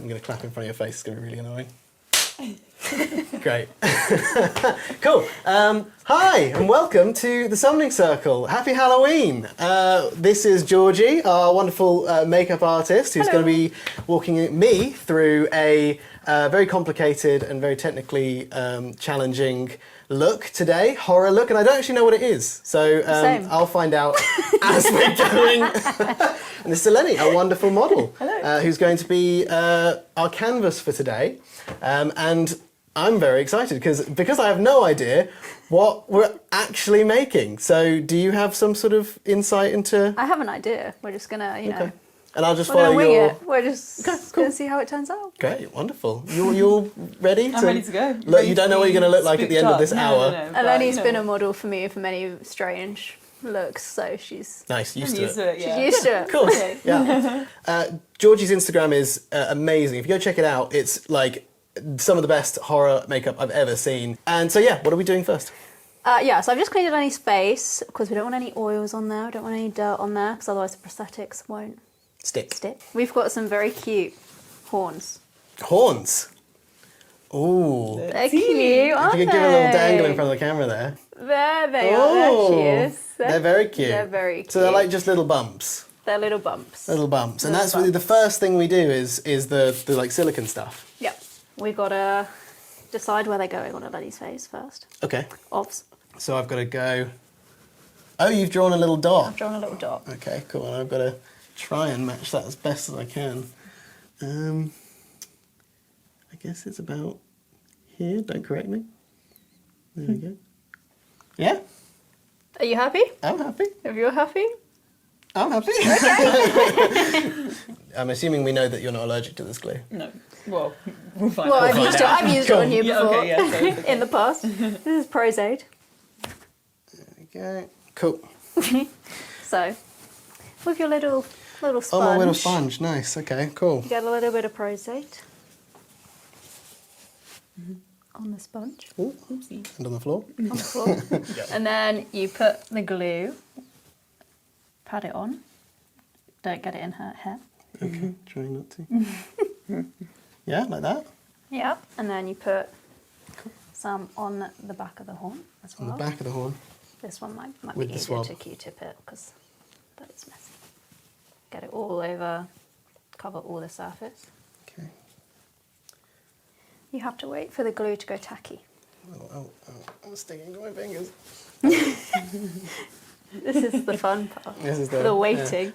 I'm going to clap in front of your face. It's going to be really annoying. Great. Cool. Hi, and welcome to the Summoning Circle. Happy Halloween. This is Georgie, our wonderful makeup artist, who's going to be walking me through a very complicated and very technically challenging look today, horror look, and I don't actually know what it is, so I'll find out as we're going. And this is Eleni, our wonderful model, who's going to be our canvas for today, and I'm very excited because I have no idea what we're actually making. So do you have some sort of insight into... I have an idea. We're just gonna, you know... And I'll just follow your... We're just gonna see how it turns out. Great, wonderful. You're ready? I'm ready to go. Look, you don't know what you're going to look like at the end of this hour. No, Eleni's been a model for me for many strange looks, so she's... Nice, used to it. She's used to it. Of course, yeah. Georgie's Instagram is amazing. If you go check it out, it's like some of the best horror makeup I've ever seen. And so yeah, what are we doing first? So I've just cleaned Eleni's face, because we don't want any oils on there, we don't want any dirt on there, because otherwise the prosthetics won't stick. We've got some very cute horns. Horns? Ooh. They're cute, aren't they? If you could give a little dangle in front of the camera there. There they are, there she is. They're very cute. They're very cute. So they're like just little bumps. They're little bumps. Little bumps. And that's really the first thing we do is the like silicone stuff. Yep. We've got to decide where they're going on Eleni's face first. Okay. Obs. So I've got to go... Oh, you've drawn a little dot. I've drawn a little dot. Okay, cool. And I've got to try and match that as best as I can. I guess it's about here. Don't correct me. There we go. Yeah? Are you happy? I'm happy. If you're happy? I'm happy. I'm assuming we know that you're not allergic to this glue. No. Well, we'll find Well, out. I've used it on you before. Yeah, okay, yeah, in the past. This is Prozaid. There we go. Cool. So, with your little sponge. Oh, my little sponge. Nice. Okay, cool. You get a little bit of Prozaid on the sponge. Ooh. Oopsie. And on the floor. On the floor. And then you put the glue, pat it on. Don't get it in her hair. Okay, try not to. Yeah, like that? Yeah. And then you put some on the back of the horn as well. On the back of the horn. This one might With be the easier swab. to Q-tip it because that is messy. Get it all over, cover all the surface. Okay. You have to wait for the glue to go tacky. Oh, I'm sticking to my fingers. This is the fun part. This is the waiting.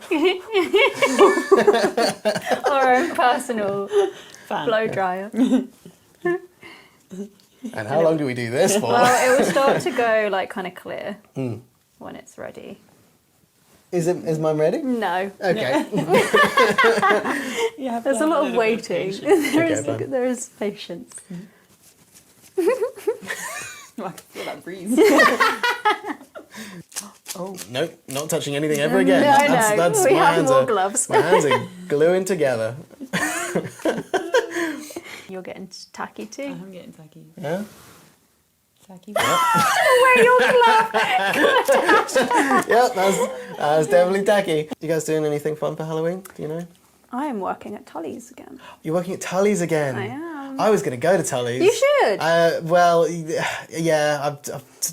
Our own personal blow dryer. And how long do we do this for? Well, it will start to go like kind of clear when it's ready. Is mine ready? No. Okay. There's a lot of waiting. There is patience. I can feel that breeze. Oh, no, not touching anything ever again. No, I know. That's We my have hands more are, gloves. My hands are gluing together. You're getting tacky too. I'm getting tacky. Yeah? Tacky. Wear your glove. Yep, that's definitely tacky. You guys doing anything fun for Halloween? Do you know? I am working at Tully's again. You're working at Tully's again? I am. I was going to go to Tully's. You should. Well, yeah, I've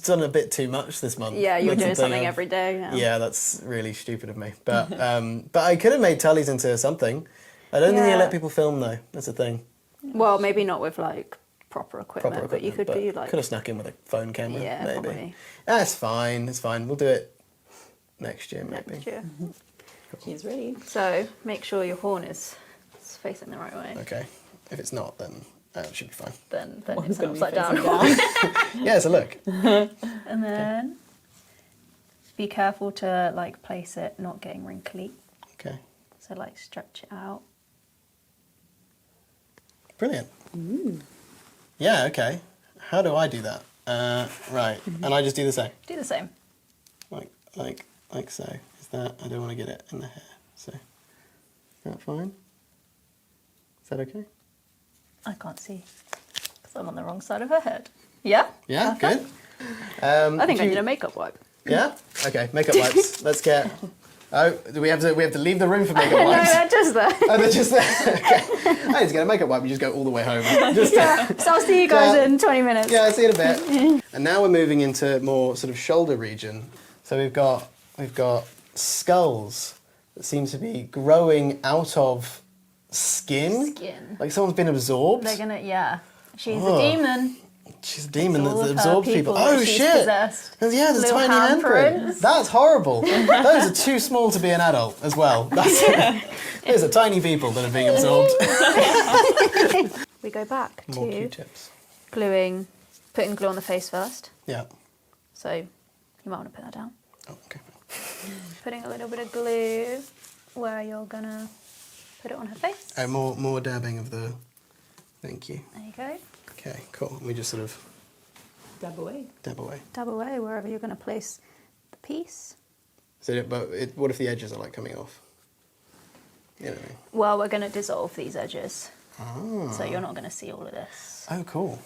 done a bit too much this month. Yeah, you're That's the doing thing. something every day. Yeah, that's really stupid of me. But but I could have made Tully's into something. I don't think they let people film though. That's the thing. Well, maybe not with like proper equipment, but you could be like... Could have snuck in with a phone camera, Yeah, maybe. probably. That's fine, it's fine. We'll do it next year, maybe. Next year. She's ready. So make sure your horn is facing the right way. Okay. If it's not, then it should be fine. Then One's it's an gonna be upside down. facing Yeah, so look. And then be careful to like place it not getting wrinkly. Okay. So like stretch it out. Brilliant. Yeah, okay. How do I do that? Right. And I just do the same. Do the same. Like so. Is that, I don't want to get it in the hair. So, is that fine? Is that okay? I can't see because I'm on the wrong side of her head. Yeah? Yeah, Perfect. good. I think I need a makeup wipe. Yeah? Okay, makeup wipes. Let's get Oh, do we have to leave the room for makeup No, wipes? they're just there. Oh, they're just there. Okay. I need to get a makeup wipe. We just go all the way home. Just, So I'll see you guys in 20 minutes. yeah, see you in a bit. And now we're moving into more sort of shoulder region. So we've got skulls that seem to be growing out of skin. Like someone's been absorbed. They're gonna, yeah. She's Oh. a demon. She's a demon It's all that of her absorbs people. that Oh she's shit! possessed. Yeah, there's a Little tiny handprint. handprints. That's horrible. Those are too small to be an adult as well. Those are tiny people that are being absorbed. We go back More to Q-tips. putting glue on the face first. Yeah. So you might want to put that down. Oh, okay. Putting a little bit of glue where you're gonna put it on her face. Oh, more dabbing of the. Thank you. There you go. Okay, cool. We just sort of Dab away. dab away. Dab away wherever you're gonna place the piece. What if the edges are like coming off? You know. Well, we're gonna dissolve these edges, Ah. so you're not gonna see all of this. Oh, cool.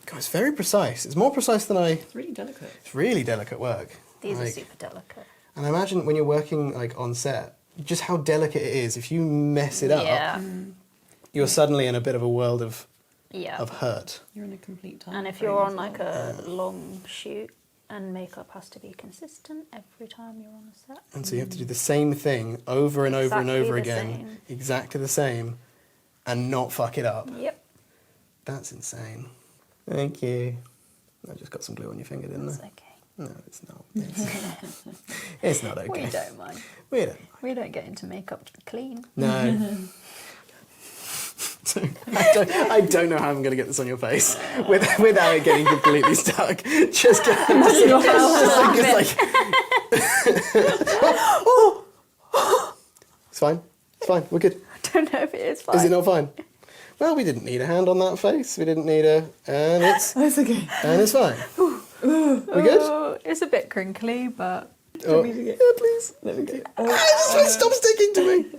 God, it's very precise. It's more precise than It's really delicate. It's really delicate work. These are Like- super delicate. And I imagine when you're working like on set, just how delicate it is. If you mess it up, Yeah. you're suddenly in a bit of a world of Yeah. hurt. You're in a complete time. And if you're on like a long shoot and makeup has to be consistent every time you're on a set. And so you have to do the same thing over and over and Exactly over the again, same. exactly the same, and not fuck it up. Yep. That's insane. Thank you. I just got some glue on your finger, didn't That's I? okay. No, it's not. It's not okay. We don't mind. We don't. We don't get into makeup to be clean. No. So, I don't know how I'm going to get this on your face without it getting completely stuck. Just get It's fine. It's fine. We're good. I don't know if it is fine. Is it not fine? Well, we didn't need a hand on that face. We didn't need a, and it's okay. fine. We good? Oh, it's a bit crinkly, but Oh, yeah, please. There we go. Stop sticking to me.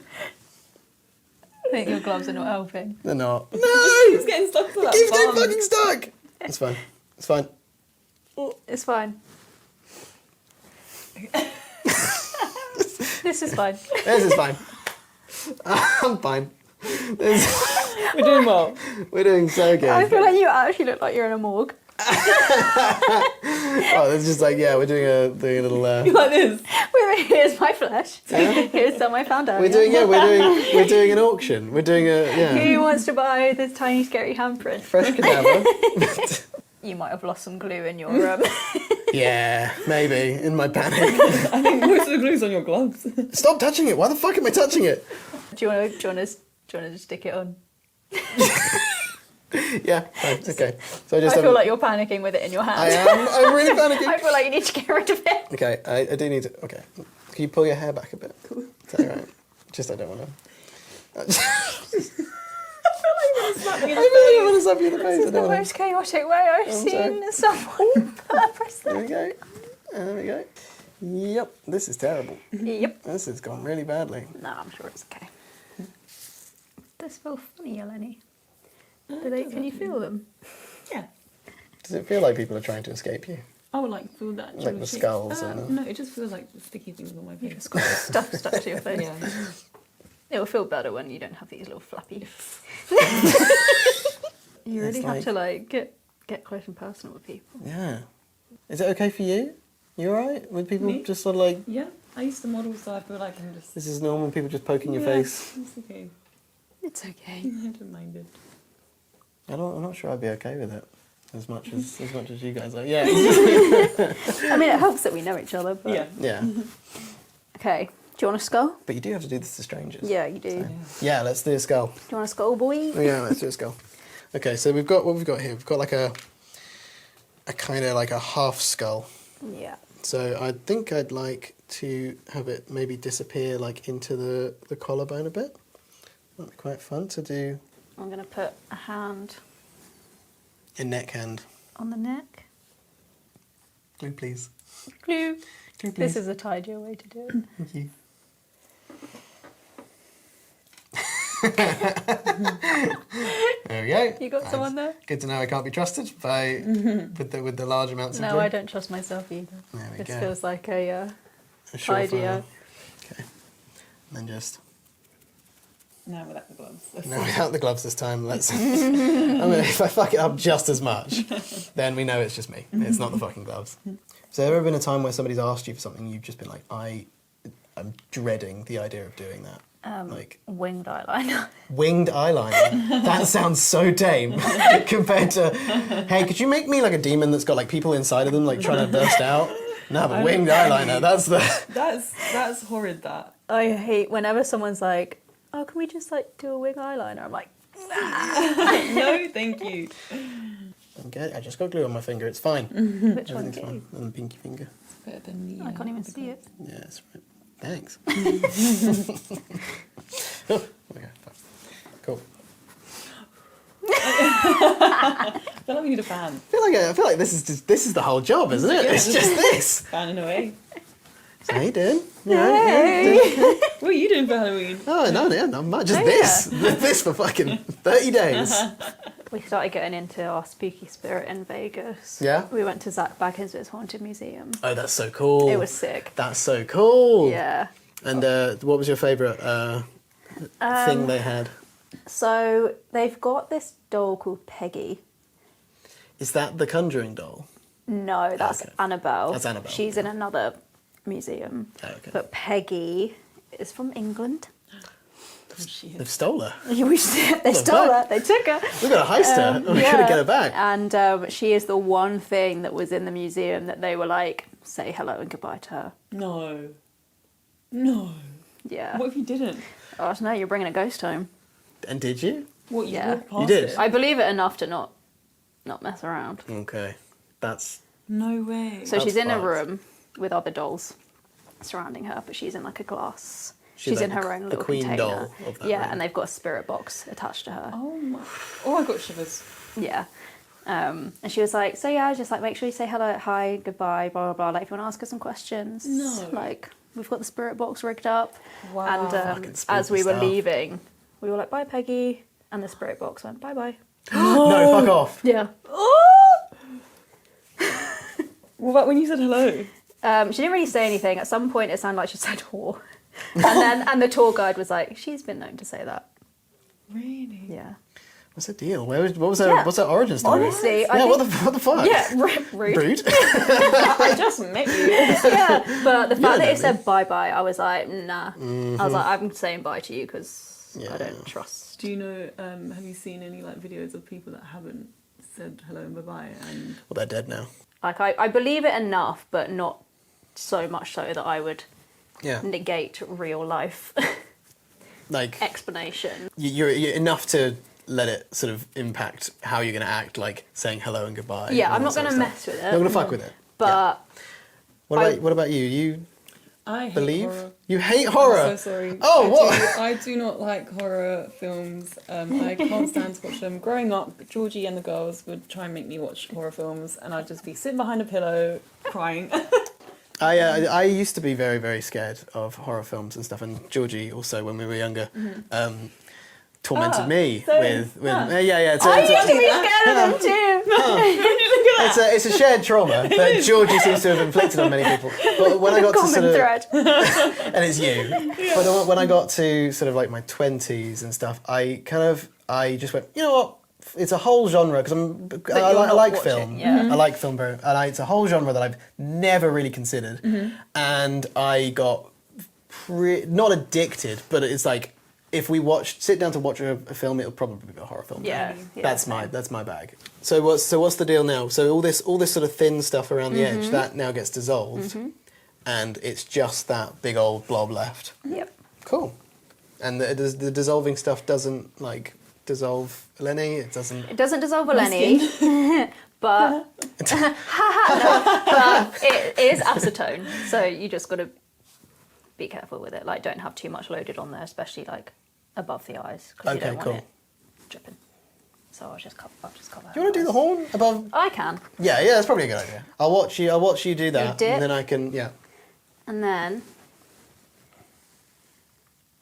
I think your gloves are not helping. They're not. No! It's getting stuck to that Keeps getting palm. fucking stuck. It's fine. It's fine. It's fine. This is fine. This is fine. I'm fine. We're doing well. We're doing so good. I feel like you actually look like you're in a morgue. Oh, it's just like, yeah, we're doing a little. Like this. Here's my flesh. Here's some I found out. We're doing an auction. We're doing Who wants to buy this tiny scary handprint? fresh cadaver. You might have lost some glue in your Yeah, maybe in my panic. I think most of the glue's on your gloves. Stop touching it. Why the fuck am I touching it? Do you want to just stick it on? Yeah, fine, okay. So I I just feel like you're panicking with it in your hand. I am. I'm really I panicking. feel like you need to get rid of it. Okay, I do need to. Okay, can you pull your hair back a bit? Is that all right? Just I don't want to. Slapping in I the really don't want to slap you in the face. This I is the don't wanna- most chaotic way I've seen someone press There we that. go. There we go. Yep, this is terrible. Yep. This has gone really badly. No, I'm sure it's okay. This feels funny, Eleni. Can you feel them? Yeah. Does it feel like people are trying to escape you? I would like feel that. Like the skulls and No, it just feels like sticky things on my face. Just got stuff stuck to your face. Yeah. It will feel better when you don't have these little flappy. You really It's have like- to get close and personal with people. Yeah. Is it okay for you? You alright? With people Me? just sort of like, Yeah. I used to model, so I feel like I'm just. this is normal, people just poking your Yeah, face? It's okay. It's okay. I don't mind it. I'm not sure I'd be okay with it. As much as you guys are. Yeah. I mean, it helps that we know each other. But... Yeah. Yeah. Okay. Do you want a skull? But you do have to do this to strangers. Yeah, you do. So, yeah, let's do a skull. Do you want a skull, boy? Yeah, let's do a skull. Okay, so we've got what we've got here. We've got like a kind of like a half skull. Yeah. So I think I'd like to have it maybe disappear like into the collarbone a bit. Might be quite fun to do. I'm going to put a hand A neck hand. on the neck. Glue, please. Glue. Glue, please. This is a tidier way to do it. Thank you. There we go. You got someone there? Good to know I can't be trusted with the large amounts of glue. No, I don't trust myself either. There we This go. feels like a A surefire. tidier. and just... No, without the gloves. No, without the gloves this time. Let's. If I fuck it up just as much, then we know it's just me. It's not the fucking gloves. Has there ever been a time where somebody's asked you for something, you've just been like, I'm dreading the idea of doing that? Like Winged eyeliner. winged eyeliner. That sounds so tame compared to, hey, could you make me like a demon that's got like people inside of them like trying to burst out? No, but winged eyeliner. That's the. That's horrid. That. I hate whenever someone's like, oh, can we just like do a wing eyeliner? I'm like, No, thank you. Okay, I just got glue on my finger. It's fine. which one? Everything's fine. On the pinky finger. It's better than the. I can't even the see it. Yeah, that's right. Thanks. Oh, okay, fine. Cool. I feel like we need a fan. I feel like this is the whole job, isn't it? It's just this. Fan in a way. So how you doing? Hey. What are you doing for Halloween? Oh no, not much. Just Oh, this. This for fucking 30 days. We started getting into our spooky spirit in Vegas. Yeah? We went to Zach Baggins's Haunted Museum. Oh, that's so cool. It was sick. That's so cool. Yeah. And what was your favourite thing they had? So they've got this doll called Peggy. Is that the Conjuring doll? No, that's Okay. Annabelle. That's Annabelle, She's in another museum. Oh, okay. But Peggy is from England. They've stole her. They stole her. They took her. We've got to heist her. We're going to get her back. And she is the one thing that was in the museum that they were like, say hello and goodbye to her. No. Yeah. What if you didn't? Oh, no, you're bringing a ghost home. And did you? What, you Yeah. walked past You did? it? I believe it enough to not mess around. Okay. That's... No way. So That's she's in a fucked. room with other dolls surrounding her, but she's in like a glass. She's She's like in her the- own the little queen container. doll of that yeah, room. and they've got a spirit box attached to her. Oh, I got shivers. Yeah. And she was like, so yeah, just like make sure you say hello, hi, goodbye, blah, blah, blah. Like if you want to ask her some questions. No. Like we've got the spirit box rigged up. Wow. And Fucking spooky as we were stuff. leaving, we were like, bye, Peggy. And the spirit box went, bye-bye. No, fuck off. Yeah. What about when you said hello? She didn't really say anything. At some point, it sounded like she said whore. And the tour guide was like, she's been known to say that. Really? Yeah. What's the deal? What was her, Yeah. what's her origin story? Honestly, I Yeah, think, what the fuck? yeah, rude. Rude. I just met you. Yeah, but the fact that know it said bye-bye, I was like, nah. I was like, I'm saying bye to you because Yeah. I don't trust. Do you know, have you seen any like videos of people that haven't said hello and bye-bye? And Well, they're dead now. Like, I believe it enough, but not so much so that I would Yeah. negate real life Like, explanation. you're enough to let it sort of impact how you're going to act, like saying hello and goodbye. Yeah, and I'm all not that going to sort of mess stuff. with Not going it. to fuck with it. But What about you? You I hate believe? horror. You hate horror? I'm so sorry. Oh, what? I do not like horror films. I can't stand to watch them. Growing up, Georgie and the girls would try and make me watch horror films, and I'd just be sitting behind a pillow crying. I used to be very, very scared of horror films and stuff, and Georgie also, when we were younger, tormented me with yeah. I used to be scared of them too. It's a shared trauma that Georgie seems to have inflicted on many people. But when I got to Common sort of, thread. and it's you. But when I got to sort of like my 20s and stuff, I just went, you know what? It's a whole genre because I not like watching, film. yeah. I like film very, and it's a whole genre that I've never really considered, and I got not addicted, but it's like if we sit down to watch a film, it'll probably be a horror film. Yeah, That's my bag. So what's the deal now? So all this sort of thin stuff around the edge that now gets dissolved, and it's just that big old blob left. Yep. Cool. And the dissolving stuff doesn't like dissolve Lenny. It doesn't. It doesn't dissolve Lenny, but it is acetone. So you just got to be careful with it. Like, don't have too much loaded on there, especially like above the eyes, because you Okay, don't cool. want it dripping. So I'll just cover. Do you want to do the horn above? I can. Yeah, that's probably a good idea. I'll watch you do that, dip. and then I can. Yeah. And then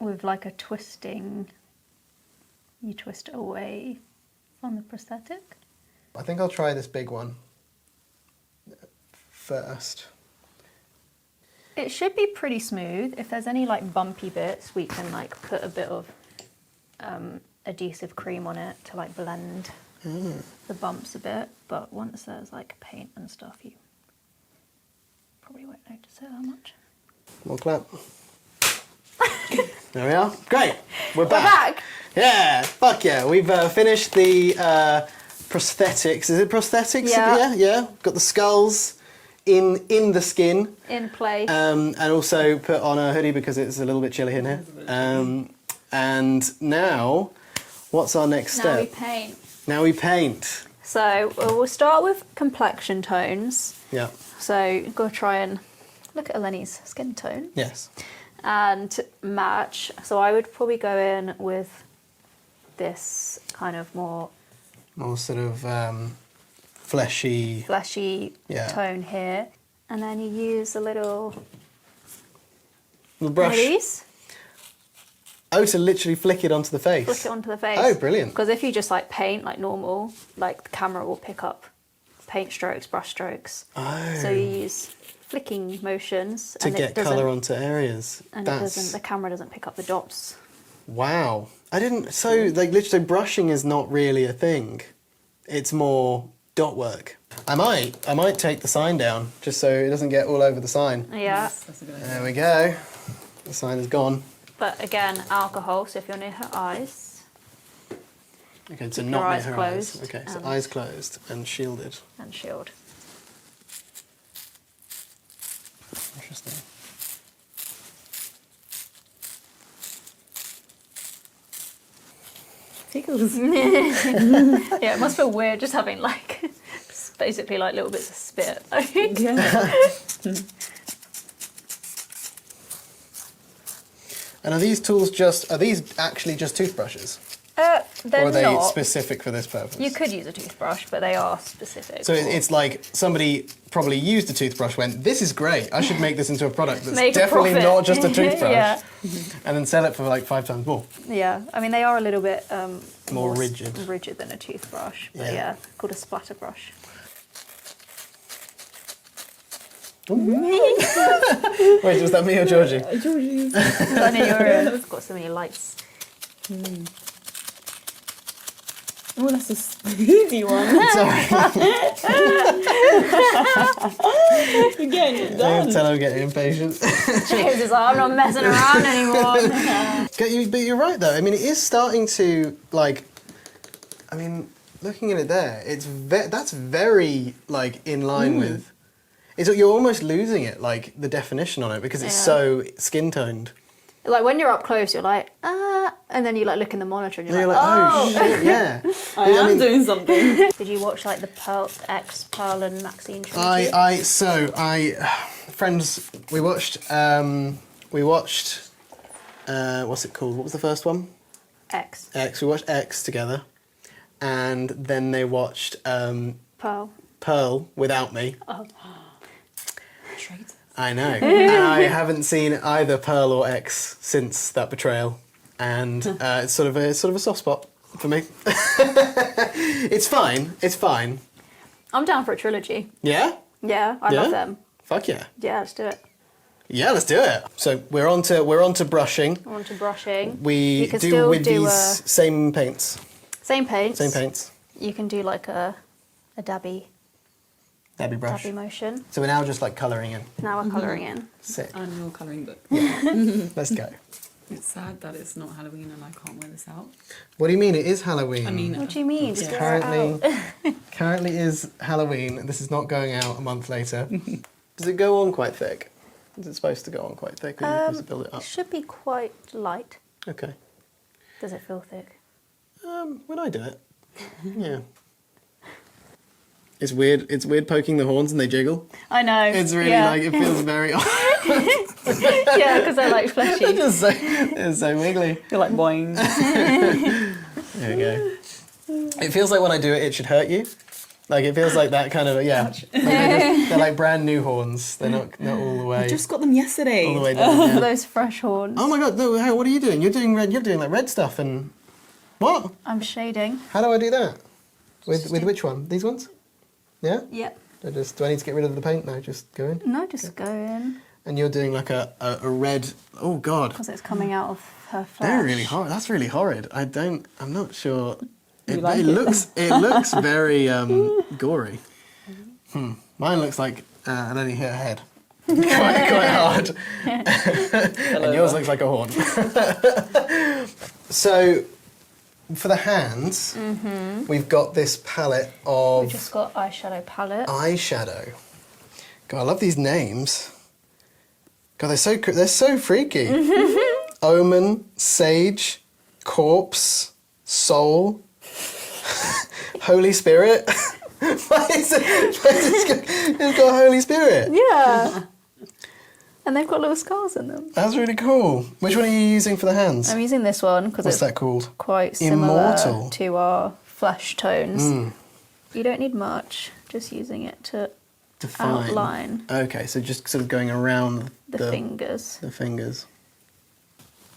with like a twisting, you twist away from the prosthetic. I think I'll try this big one first. It should be pretty smooth. If there's any like bumpy bits, we can like put a bit of adhesive cream on it to like blend the bumps a bit. But once there's like paint and stuff, you probably won't notice it that much. More clap. There we are. Great. We're back. Yeah. Fuck yeah. We've finished the prosthetics. Is it prosthetics? Yeah. Yeah. Got the skulls in the skin. In place. And also put on a hoodie because it's a little bit chilly in here. And now, what's our next step? Now we paint. Now we paint. So we'll start with complexion tones. Yeah. So you've got to try and look at Eleni's skin tone. Yes. And match. So I would probably go in with this kind of more sort of fleshy tone here. And then you use a little brush. These. Oh, to literally flick it onto the face. Flick it onto the face. Oh, brilliant. Because if you just like paint like normal, like the camera will pick up paint strokes, brush strokes. Oh. So you use flicking motions to get colour onto areas. And the camera doesn't pick up the dots. Wow. I didn't, so like literally brushing is not really a thing. It's more dot work. I might take the sign down just so it doesn't get all over the sign. Yeah. That's a good idea. There we go. The sign is gone. But again, alcohol, so if you're near her eyes. Okay, so Keep not your near eyes her closed eyes. Okay, so and- eyes closed and shielded. And shield. Interesting. Tickles. Yeah, it must feel weird just having like basically like little bits of spit. Yeah. And are these actually just toothbrushes? They're Or are they not. specific for this purpose? You could use a toothbrush, but they are specific. So it's like somebody probably used a toothbrush, went, this is great, I should make this into a product that's Make a definitely profit. not just a toothbrush. Yeah. And then sell it for like 5 times more. Yeah, I mean they are a little bit More rigid. rigid than a toothbrush, but Yeah. yeah, called a splatter brush. Wait, was that me or Georgie? Georgie's. I know you're got so many lights. Oh, that's a speedy one. Sorry. You're getting it I done. can tell I'm getting impatient. James is like, I'm not messing around anymore. But you're right though, I mean it is starting to like, I mean looking at it there, that's very like in line with, you're almost losing it, like the definition on it because it's so skin toned. Like when you're up close, you're like, and then you like look in the monitor and And you're you're like, oh. shit, yeah. I am doing something. Did you watch like the Pearl and Maxine trilogy? Friends, we watched, what's it called? What was the first one? X. X. We watched X together, and then they watched Pearl. without me. Oh. Traitor. I know. And I haven't seen either Pearl or X since that betrayal, and it's sort of a soft spot for me. It's fine. It's fine. I'm down for a trilogy. Yeah. Yeah, I love them. Fuck yeah. Yeah, let's do it. Yeah, let's do it. So we're on to brushing. On to brushing. We You can do still with do these same paints. Same paints. Same paints. You can do like a dabby Dabby brush. dabby motion. So we're now just like colouring in. Now we're colouring in. Sick. And your colouring book. Let's go. It's sad that it's not Halloween and I can't wear this out. What do you mean? It is Halloween. I mean, What do you mean? Just Yeah. wear it out. Currently is Halloween. This is not going out a month later. Does it go on quite thick? Is it supposed to go on quite thick? Or are you supposed to build it It up? should be quite light. Okay. Does it feel thick? When I do it, yeah. It's weird. It's weird poking the horns and they jiggle. I know. It's really like it feels very. Yeah, because they're like fleshy. it's so wiggly. you're like boing. There we go. It feels like when I do it, it should hurt you. Like it feels like that kind of Like they're like brand new horns. They're not all the way. I just got them yesterday. all the way down. Yeah. Those fresh horns. Oh my god! No, hey, what are you doing? You're doing red. You're doing like red stuff and what? I'm shading. How do I do that? With which one? These ones? Yeah. Yep. Do I need to get rid of the paint now? Just go in. No, just go in. And you're doing like a red. Oh God. Because it's coming out of her flesh. They're really horrid. That's really horrid. I'm not sure. You It, like it it? looks very gory. Mine looks like it only hit her head. quite hard. And yours looks like a horn. So, for the hands, we've got this palette of We've just got eyeshadow palette. eyeshadow. God, I love these names. God, they're so freaky. Omen, Sage, Corpse, Soul, Holy Spirit. Why is it? It's got Holy Spirit. Yeah. And they've got little scars in them. That's really cool. Which one are you using for the hands? I'm using this one because What's it's that called? quite similar Immortal. to our flesh tones. Mm. You don't need much, just using it to Define. outline Okay, so just sort of going around the fingers. The fingers.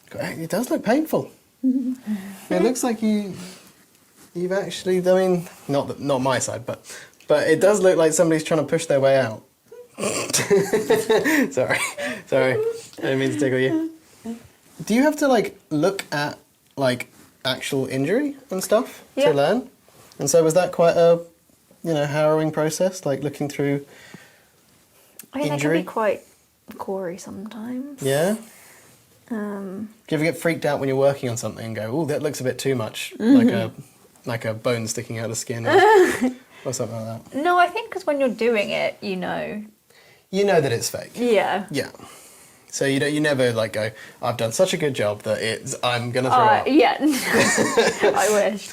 God, it does look painful. It looks like you've actually. I mean, not my side, but it does look like somebody's trying to push their way out. Sorry. I didn't mean to tickle you. Do you have to like look at like actual injury and stuff Yeah. to learn? And so was that quite a harrowing process, like looking through I think injury? they can be quite gory sometimes. Yeah. Um, Do you ever get freaked out when you're working on something and go, "Oh, that looks a bit too much, like a bone sticking out of the skin," or something like that? no, I think because when you're doing it, you know. You know that it's fake. Yeah. Yeah. So you never like go, "I've done such a good job that I'm gonna throw up." Yeah. I wish.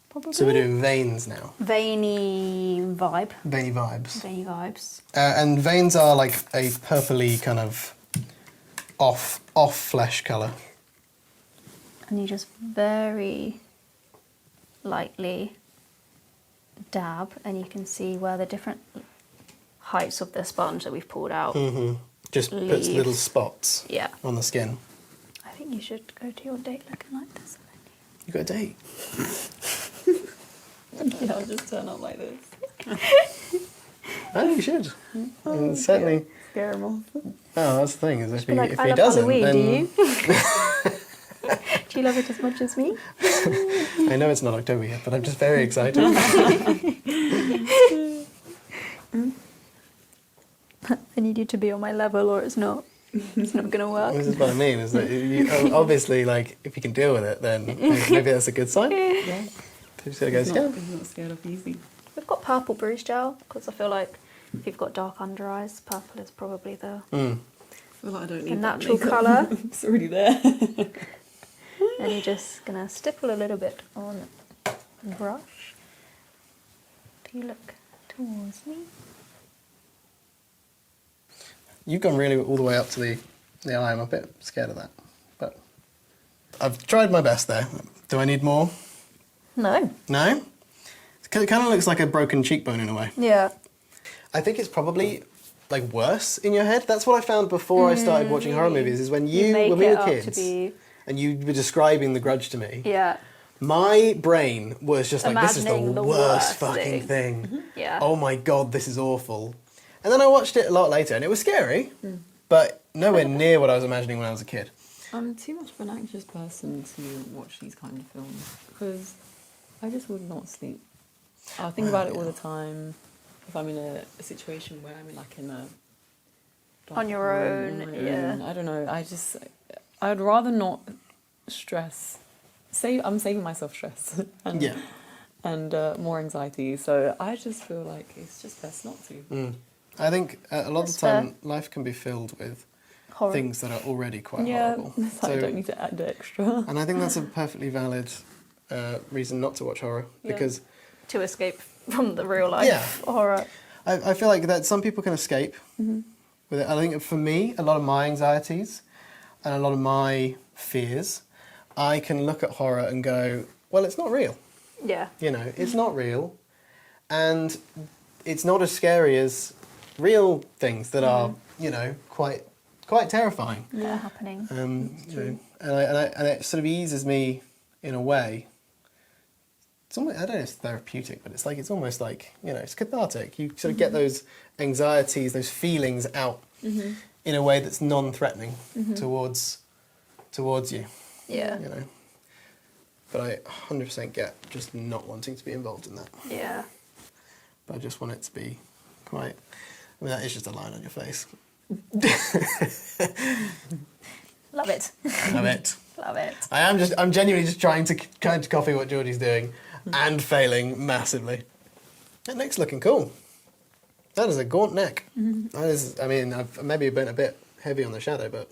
Probably. So we're doing veins now. Veiny vibe. Veiny vibes. Veiny vibes. And veins are like a purpley kind of off flesh colour. And you just very lightly dab, and you can see where the different heights of the sponge that we've pulled out. Just puts Leave. little spots Yeah. on the skin. I think you should go to your date looking like this. You got a date? Yeah, I'll just turn up like this. I think you should. And certainly. Scare him off. Oh, that's the thing. Is if Be he, like, if I he love doesn't, Halloween, then do you? Do you love it as much as me? I know it's not October yet, but I'm just very excited. I need you to be on my level, or it's not. It's not going to work. This is what I mean. Is that obviously, like, if you can deal with it, then maybe that's a good sign. Yeah. Just gotta go, He's yeah. not scared of easy. We've got purple bruise gel because I feel like if you've got dark under eyes, purple is probably the I feel like I don't need that natural makeup. colour. It's already there. And you're just going to stipple a little bit on the brush. If you look towards me. You've gone really all the way up to the eye. I'm a bit scared of that, but I've tried my best there. Do I need more? No. No? It kind of looks like a broken cheekbone in a way. Yeah. I think it's probably like worse in your head. That's what I found before I started watching horror movies. Is when Make when we it were up to kids be- and you were describing The Grudge to me. Yeah. My brain was just like, this is the Imagining the worst worst fucking thing. Yeah. Oh my god, this is awful. And then I watched it a lot later, and it was scary, but nowhere near what I was imagining when I was a kid. I'm too much of an anxious person to watch these kind of films because I just would not sleep. I think about it all the time. If I'm in a situation where I'm in a dark On your room, own, on my yeah. own, I don't know. I'd rather not stress. I'm saving myself stress and Yeah. and more anxiety. So I just feel like it's just best not to. I think a lot of That's the time, life can be filled with Horror. things that are already quite Yeah, horrible. so I don't need to add the extra. And I think that's a perfectly valid reason not to watch horror, Yeah. because To escape from the real life Yeah. horror. I feel like that some people can escape with it. I think for me, a lot of my anxieties and a lot of my fears, I can look at horror and go, well, it's not real. Yeah. You know, it's not real. And it's not as scary as real things that are, you know, quite terrifying. They're happening. You know, and it sort of eases me in a way. It's almost, I don't know if it's therapeutic, but it's almost like, you know, it's cathartic. You sort of get those anxieties, those feelings out in a way that's non-threatening towards you. Yeah. You know. But I 100% get just not wanting to be involved in that. Yeah. But I just want it to be quite... I mean, that is just a line on your face. Love it. Love it. Love it. I'm genuinely just trying to copy what Georgie's doing and failing massively. That neck's looking cool. That is a gaunt neck. That is, I mean, I've maybe been a bit heavy on the shadow, but...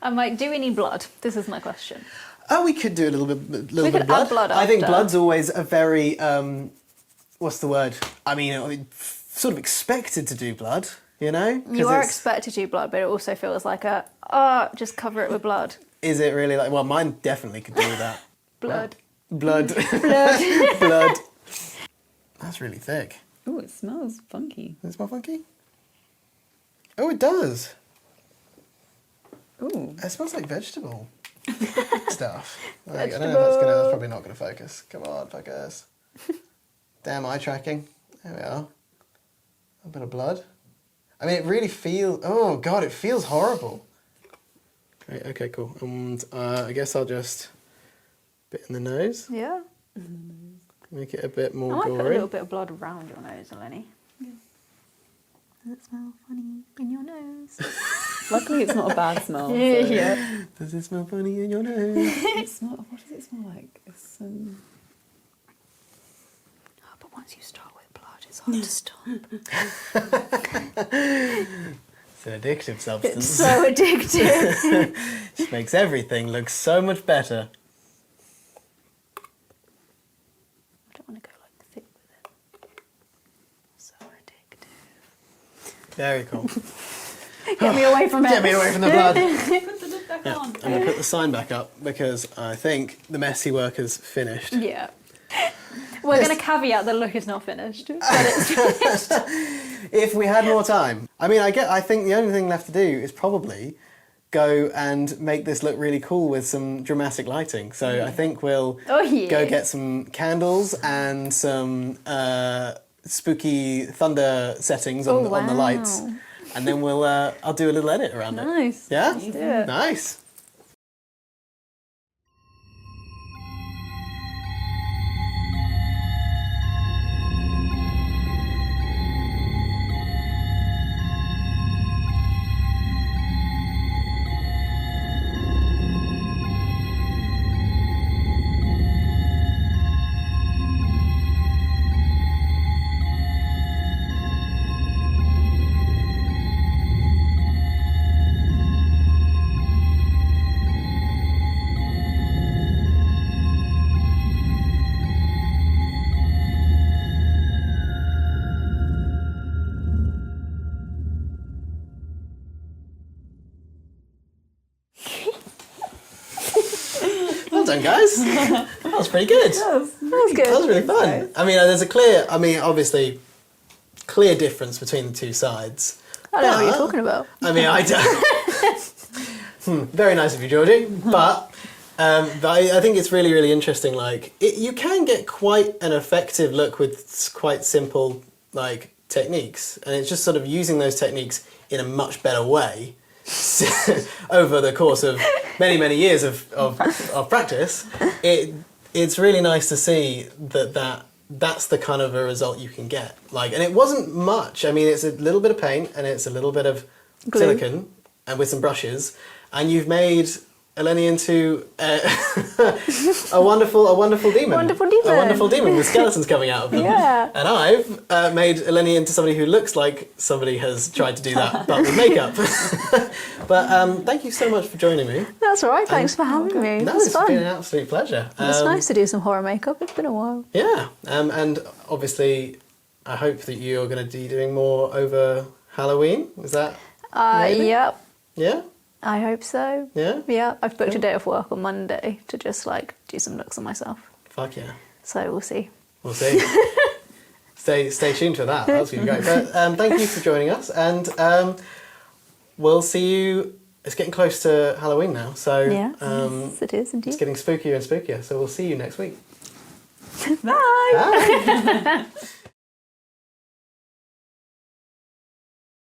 I'm like, do we need blood? This is my question. Oh, we could do a little bit of could blood. add blood I think after. blood's always a very, what's the word? I mean, sort of expected to do blood, you know? 'Cause You are expected to do blood, but it also feels like just cover it with blood. Is it really like, well, mine definitely could do with that. Blood. Blood. Blood. Blood. That's really thick. Oh, it smells funky. Does it smell funky? Oh, it does. Ooh. It smells like vegetable stuff. Like, I don't know if that's probably not gonna focus. Come on, focus. Damn eye tracking. There we are. A bit of blood. I mean, it really feels. Oh god, it feels horrible. Great. Okay, cool. And I guess I'll just bit in the nose. Yeah. Make it a bit I more might gory. put a little bit of blood around your nose, Eleni. Yeah. Does it smell funny in your nose? Luckily, it's not a bad smell. so- Yeah. Does it smell funny in your nose? What does it smell like? It's Oh, but once you start with blood, it's hard to stop. It's an addictive substance. It's so addictive. It makes everything look so much better. I don't want to go like thick with it. So addictive. Very cool. Get me away from it. Get me away from the blood. Put the lid back Yeah, on. I'm going to put the sign back up because I think the messy work is finished. Yeah. We're going to caveat the look is not finished, but it's finished. If we had more time. I mean, I think the only thing left to do is probably go and make this look really cool with some dramatic lighting. So I think we'll go get some candles and some spooky thunder settings on the lights. And then I'll do a little edit around it. Nice. Yeah? Let's do it. Nice. Well done, guys. That was pretty good. That was good. That was really fun. I mean, there's obviously, clear difference between the two sides. I don't know what you're talking about. I mean, I don't. Very nice of you, Georgie. But I think it's really, really interesting. Like, you can get quite an effective look with quite simple, like, techniques. And it's just sort of using those techniques in a much better way over the course of many, many years of practice. It's really nice to see that's the kind of a result you can get. Like, and it wasn't much. I mean, it's a little bit of paint and it's a little bit of silicone and with some brushes, and you've made Eleni into a wonderful demon. Wonderful demon. A wonderful demon with skeletons coming out of them. Yeah. And I've made Eleni into somebody who looks like somebody has tried to do that, but with makeup. But thank you so much for joining me. That's all right. Thanks for having me. It was It's fun. been an absolute pleasure. It's nice to do some horror makeup. It's been a while. Yeah, and obviously, I hope that you're going to be doing more over Halloween. Is that? Maybe? Yep. Yeah. I hope so. Yeah. Yeah. I've booked a day off work on Monday to just like do some looks on myself. Fuck yeah. So we'll see. We'll see. Stay tuned for that. That's going to be great. But thank you for joining us, and we'll see you. It's getting close to Halloween now, so Yes, it is indeed. it's getting spookier and spookier. So we'll see you next week. Bye. Bye.